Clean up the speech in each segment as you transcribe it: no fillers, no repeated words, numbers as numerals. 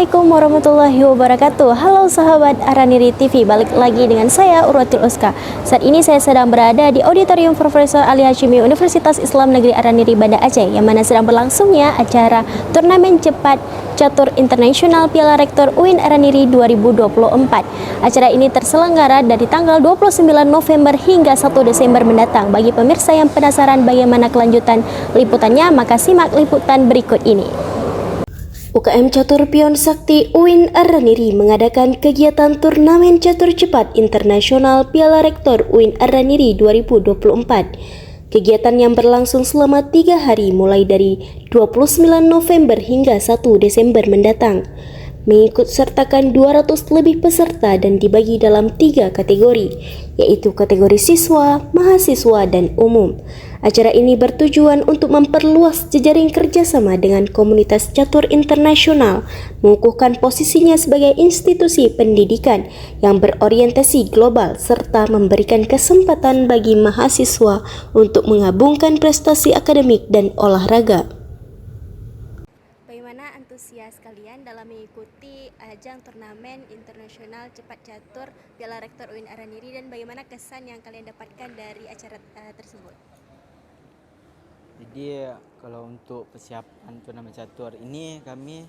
Assalamualaikum warahmatullahi wabarakatuh. Halo sahabat Araniri TV, balik lagi dengan saya Urwatul Uska. Saat ini saya sedang berada di Auditorium Profesor Ali Hashimi Universitas Islam Negeri Araniri Banda Aceh, yang mana sedang berlangsungnya acara Turnamen Cepat Catur Internasional Piala Rektor UIN Araniri 2024. Acara ini terselenggara dari tanggal 29 November hingga 1 Desember mendatang. Bagi pemirsa yang penasaran bagaimana kelanjutan liputannya, maka simak liputan berikut ini. UKM Catur Pion Sakti UIN Araniri mengadakan kegiatan Turnamen Catur Cepat Internasional Piala Rektor UIN Araniri 2024. Kegiatan yang berlangsung selama 3 hari mulai dari 29 November hingga 1 Desember mendatang. Mengikut sertakan 200 lebih peserta dan dibagi dalam 3 kategori, yaitu kategori siswa, mahasiswa, dan umum. Acara ini bertujuan untuk memperluas jejaring kerjasama dengan komunitas catur internasional, mengukuhkan posisinya sebagai institusi pendidikan yang berorientasi global, serta memberikan kesempatan bagi mahasiswa untuk menggabungkan prestasi akademik dan olahraga. Bagaimana antusias kalian dalam mengikuti ajang turnamen internasional cepat catur Piala Rektor UIN Araniri, dan bagaimana kesan yang kalian dapatkan dari acara tersebut? Jadi kalau untuk persiapan turnamen catur ini kami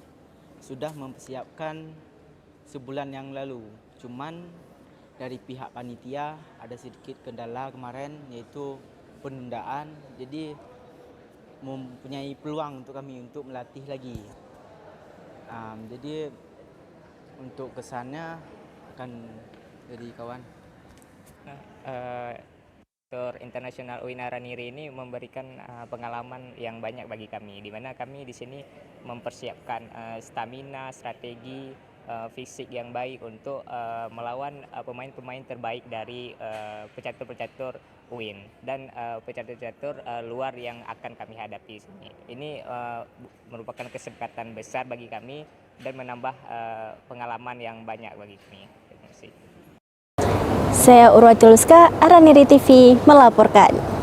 sudah mempersiapkan sebulan yang lalu. Cuman dari pihak panitia ada sedikit kendala kemarin, yaitu penundaan. Jadi mempunyai peluang untuk kami untuk melatih lagi. Jadi untuk kesannya akan jadi kawan. Catur Internasional UIN Araniri ini memberikan pengalaman yang banyak bagi kami, di mana kami di sini mempersiapkan stamina, strategi, fisik yang baik untuk melawan pemain-pemain terbaik dari pecatur-pecatur UIN dan pecatur-pecatur luar yang akan kami hadapi di sini. Ini merupakan kesempatan besar bagi kami dan menambah pengalaman yang banyak bagi kami. Terima kasih. Saya Urwatul Uska, Araniri TV melaporkan.